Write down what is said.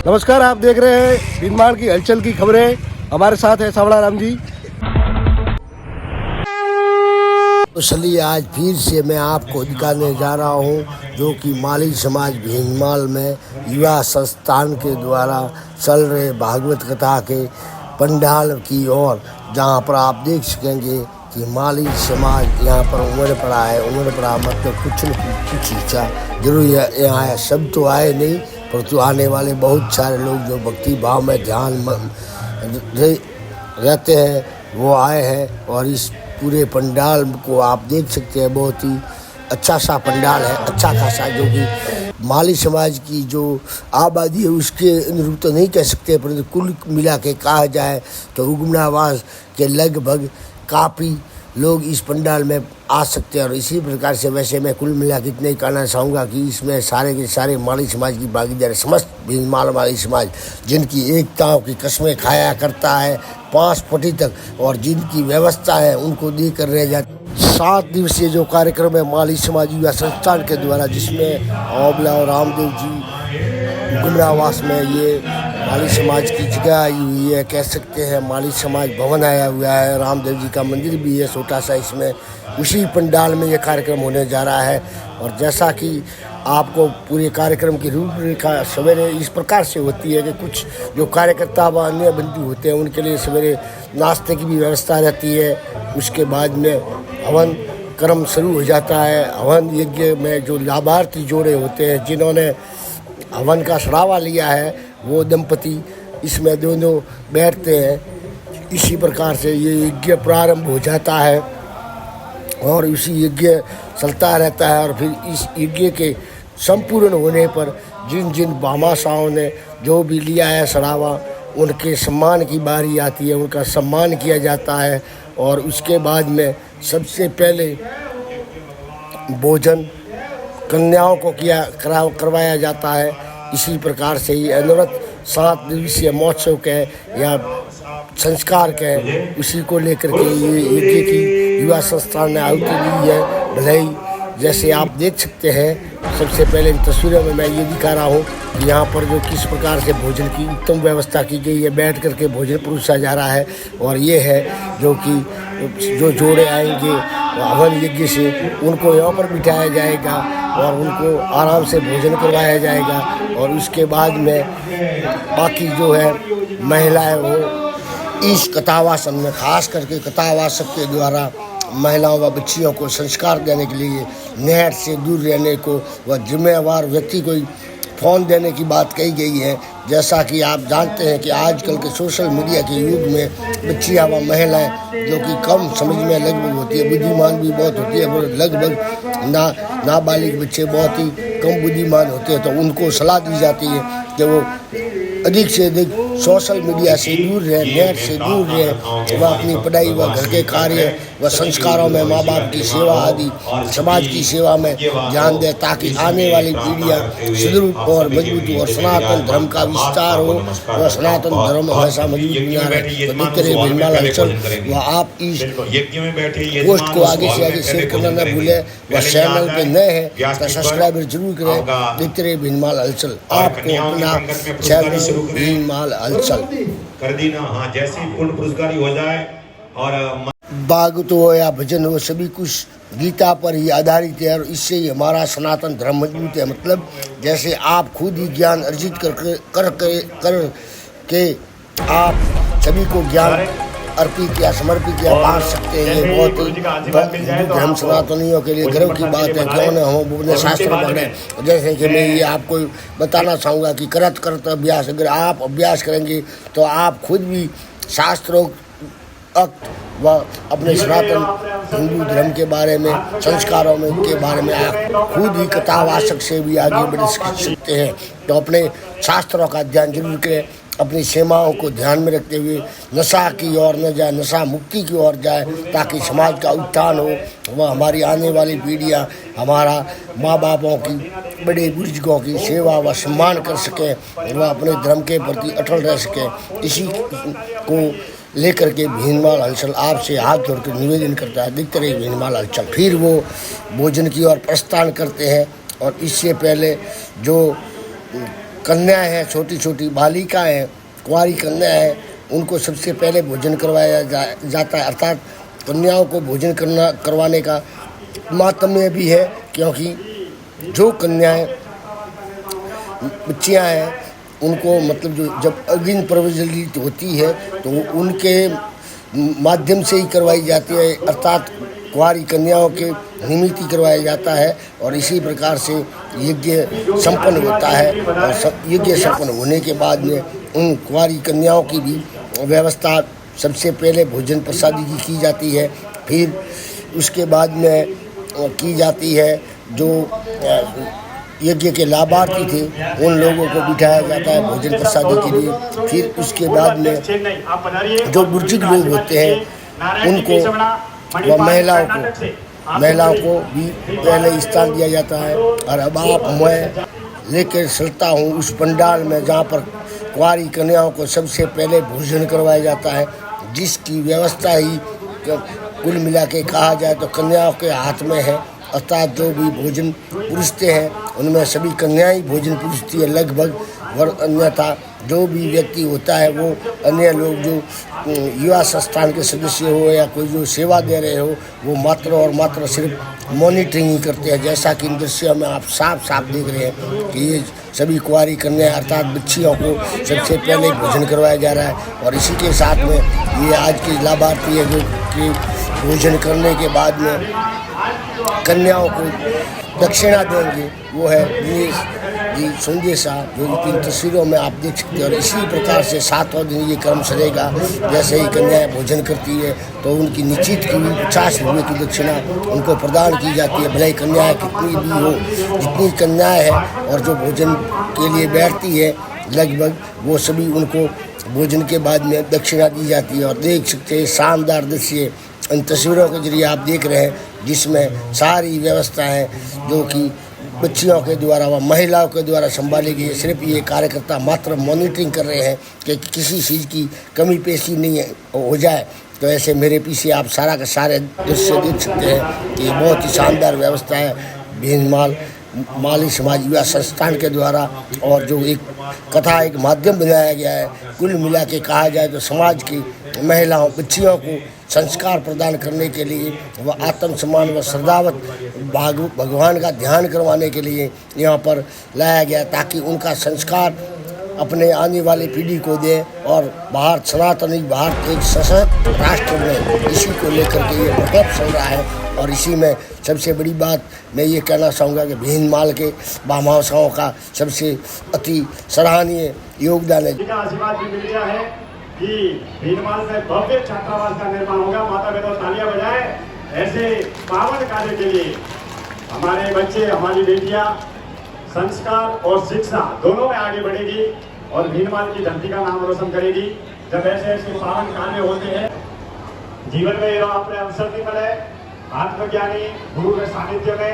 नमस्कार, आप देख रहे हैं भीनमाल की हलचल की खबरें। हमारे साथ है सावड़ा राम जी। तो चलिए आज फिर से मैं आपको दिखाने जा रहा हूँ जो कि माली समाज भीनमाल में युवा संस्थान के द्वारा चल रहे भागवत कथा के पंडाल की ओर, जहाँ पर आप देख सकेंगे कि माली समाज यहाँ पर उमड़ पड़ा है। उमड़ पड़ा मतलब कुछ न कुछ इच्छा जरूर यहाँ सब तो आए नहीं, परंतु आने वाले बहुत सारे लोग जो भक्ति भाव में ध्यान रहते हैं वो आए हैं। और इस पूरे पंडाल को आप देख सकते हैं, बहुत ही अच्छा सा पंडाल है, अच्छा खासा, जो कि माली समाज की जो आबादी है उसके अनुरूप तो नहीं कह सकते, परंतु कुल मिला के कहा जाए तो रुग्णावास के लगभग काफ़ी लोग इस पंडाल में आ सकते हैं। और इसी प्रकार से वैसे मैं कुल मिला के इतना ही कहना चाहूँगा कि इसमें सारे के सारे माली समाज की भागीदारी, समस्त भीनमाल माली समाज जिनकी एकताओं की कस्में खाया करता है 5 फुटी तक, और जिनकी व्यवस्था है उनको देकर रह जाती। 7 दिवसीय जो कार्यक्रम है माली समाज युवा संस्थान के द्वारा, जिसमें आंवला और रामदेव जी गुमरावास में ये माली समाज की जगह आई हुई है, कह सकते हैं माली समाज भवन आया हुआ है, रामदेव जी का मंदिर भी है छोटा सा इसमें। उसी पंडाल में ये कार्यक्रम होने जा रहा है। और जैसा कि आपको पूरे कार्यक्रम की रूपरेखा सवेरे इस प्रकार से होती है कि कुछ जो कार्यकर्ता व अन्य बंधु होते हैं उनके लिए सवेरे नाश्ते की भी व्यवस्था रहती है। उसके बाद में हवन कर्म शुरू हो जाता है। हवन यज्ञ में जो लाभार्थी जोड़े होते हैं जिन्होंने हवन का सरावा लिया है वो दंपति इसमें दोनों बैठते हैं। इसी प्रकार से ये यज्ञ प्रारंभ हो जाता है और इसी यज्ञ चलता रहता है। और फिर इस यज्ञ के संपूर्ण होने पर जिन जिन भामाशाहों ने जो भी लिया है सरावा, उनके सम्मान की बारी आती है, उनका सम्मान किया जाता है। और उसके बाद में सबसे पहले भोजन कन्याओं को करवाया जाता है। इसी प्रकार से ही अनवरत 7 दिवसीय महोत्सव के या संस्कार के उसी को लेकर के ये यज्ञ की युवा संस्थान ने आहुति दी है। भले ही जैसे आप देख सकते हैं, सबसे पहले तस्वीरों में मैं ये दिखा रहा हूँ कि यहाँ पर जो किस प्रकार से भोजन की उत्तम व्यवस्था की गई है, बैठ करके भोजन परोसा जा रहा है। और ये है जो कि जो जोड़े आएंगे हवन यज्ञ से उनको यहाँ पर बिठाया जाएगा और उनको आराम से भोजन करवाया जाएगा। और उसके बाद में बाकी जो है महिलाएं वो इस कथावासन में, खास करके कथावासक के द्वारा महिलाओं व बच्चियों को संस्कार देने के लिए नहर से दूर रहने को व जिम्मेवार व्यक्ति को फ़ोन देने की बात कही गई है। जैसा कि आप जानते हैं कि आजकल के सोशल मीडिया के युग में बच्चियाँ व महिलाएं जो कि कम समझ में लगभग होती है, बुद्धिमान भी बहुत होती है, पर लगभग नाबालिग बच्चे बहुत ही कम बुद्धिमान होते हैं, तो उनको सलाह दी जाती है कि वो अधिक से अधिक सोशल मीडिया से दूर रहे, नेट से दूर रहे, वह अपनी पढ़ाई व घर के कार्य व संस्कारों में, माँ बाप की सेवा आदि समाज की सेवा में ध्यान दें, ताकि आने वाली पीढ़ियाँ सुदृढ़ और मजबूत हो और सनातन धर्म का विस्तार हो और सनातन धर्म हमेशा मजबूत बना रहे। तो देखते रहे भीनमाल हलचल। व आप इस पोस्ट को आगे से आगे शेयर करना न भूलें। व चैनल पे नए हैं तो सब्सक्राइबर जरूर करें। देखते रहे भीनमाल हलचल, आपको अपना चैनल भीनमाल हलचल कर दी ना। हाँ, जैसे पूर्ण पुरस्कारी हो जाए और भागवत हो या भजन हो, सभी कुछ गीता पर ही आधारित है और इससे ही हमारा सनातन धर्म मजबूत है। मतलब जैसे आप खुद ही ज्ञान अर्जित कर के आप सभी को ज्ञान अर्पित या समर्पित या बांट सकते हैं। ये बहुत हिंदू धर्म सनातनियों के लिए गर्व की बात है। क्यों न हम अपने शास्त्र पढ़ें। जैसे कि मैं ये आपको बताना चाहूँगा कि करत अभ्यास, अगर आप अभ्यास करेंगे तो आप खुद भी शास्त्रों व अपने सनातन हिंदू धर्म के बारे में, संस्कारों में के बारे में आप खुद ही कथावाचक से भी आगे बढ़ सकते हैं। तो अपने शास्त्रों का ध्यान जरूर करें, अपनी सीमाओं को ध्यान में रखते हुए नशा की ओर न जाए, नशा मुक्ति की ओर जाए, ताकि समाज का उत्थान हो, वह हमारी आने वाली पीढ़ियाँ हमारा माँ बापों की, बड़े बुजुर्गों की सेवा व सम्मान कर सकें, वह अपने धर्म के प्रति अटल रह सकें। इसी को लेकर के भीनमाल हलचल आपसे हाथ जोड़कर निवेदन करता है। देखते रहिए भीनमाल हलचल। फिर वो भोजन की ओर प्रस्थान करते हैं और इससे पहले जो कन्याएं हैं, छोटी छोटी बालिकाएं हैं, कुंवारी कन्या है, उनको सबसे पहले भोजन करवाया जाता है। अर्थात कन्याओं को भोजन करवाने का मातम्य भी है, क्योंकि जो कन्याएं बच्चियां हैं उनको मतलब जो जब अग्नि प्रज्वलित होती है तो उनके माध्यम से ही करवाई जाती है। अर्थात कुंवारी कन्याओं के निमित्त ही करवाया जाता है और इसी प्रकार से यज्ञ संपन्न होता है। और यज्ञ संपन्न होने के बाद में उन कुंवारी कन्याओं की भी व्यवस्था सबसे पहले भोजन प्रसादी की जाती है, फिर उसके बाद में की जाती है जो यज्ञ के लाभार्थी थे उन लोगों को बिठाया जाता है भोजन प्रसादी के लिए। फिर उसके बाद में जो बुजुर्ग लोग होते हैं उनको व महिलाओं को भी पहले स्थान दिया जाता है। और अब मैं लेकर चलता हूँ उस पंडाल में जहाँ पर कुंवारी कन्याओं को सबसे पहले भोजन करवाया जाता है, जिसकी व्यवस्था ही कुल मिला के कहा जाए तो कन्याओं के हाथ में है। अर्थात जो भी भोजन पुरुषते हैं उनमें सभी कन्याएं ही भोजन पुरुषती है लगभग, और अन्यथा जो भी व्यक्ति होता है वो अन्य लोग जो युवा संस्थान के सदस्य हो या कोई जो सेवा दे रहे हो वो मात्र और मात्र सिर्फ मॉनिटरिंग ही करते हैं। जैसा कि इन दृश्यों में आप साफ साफ देख रहे हैं कि ये सभी कुंवारी कन्या अर्थात बच्चियों को सबसे पहले भोजन करवाया जा रहा है। और इसी के साथ में ये आज की लाभार्थी है जो कि भोजन करने के बाद में कन्याओं को दक्षिणा देंगे, वो है दिनेश जी संदेशा, जो इन तस्वीरों में आप देख सकते हैं। और इसी प्रकार से 7वां दिन ये क्रम चलेगा। जैसे ही कन्याएं भोजन करती है तो उनकी निश्चित की हुई 50 रुपये की दक्षिणा उनको प्रदान की जाती है, भले ही कन्याएं कितनी भी हो। जितनी कन्याएं हैं और जो भोजन के लिए बैठती है लगभग वो सभी उनको भोजन के बाद में दक्षिणा दी जाती है। और देख सकते हैं शानदार दृश्य इन तस्वीरों के जरिए आप देख रहे हैं, जिसमें सारी व्यवस्थाएं जो कि बच्चियों के द्वारा व महिलाओं के द्वारा संभाली गई है। सिर्फ ये कार्यकर्ता मात्र मॉनिटरिंग कर रहे हैं कि किसी चीज़ की कमी पेशी नहीं हो जाए। तो ऐसे मेरे पीछे आप सारा का सारे दृश्य देख सकते हैं कि बहुत ही शानदार व्यवस्था है भीनमाल माली समाज युवा संस्थान के द्वारा, और जो एक कथा एक माध्यम बनाया गया है। कुल मिला के कहा जाए तो समाज की महिलाओं बच्चियों को संस्कार प्रदान करने के लिए व आत्मसम्मान व श्रद्धावत भगवान का ध्यान करवाने के लिए यहाँ पर लाया गया, ताकि उनका संस्कार अपने आने वाली पीढ़ी को दें। और भारत सनातनी भारत एक सशक्त राष्ट्र में इसी को लेकर के ये प्रोटेक्ट चल रहा है। और इसी में सबसे बड़ी बात मैं ये कहना चाहूँगा कि भीनमाल के महामासाओं का सबसे अति सराहनीय योगदान है। आशीर्वाद भी मिल गया है कि भीनमाल में भव्य छात्रावास का निर्माण होगा। माता पिता तालियां बजाएं ऐसे पावन कार्य के लिए। हमारे बच्चे हमारी बेटियां संस्कार और शिक्षा दोनों में आगे बढ़ेगी और भीनमाल की धरती का नाम रोशन करेगी। जब ऐसे ऐसे पावन कार्य होते हैं जीवन में अपने अवसर भी मिले, आत्मज्ञानी गुरु के सानिध्य में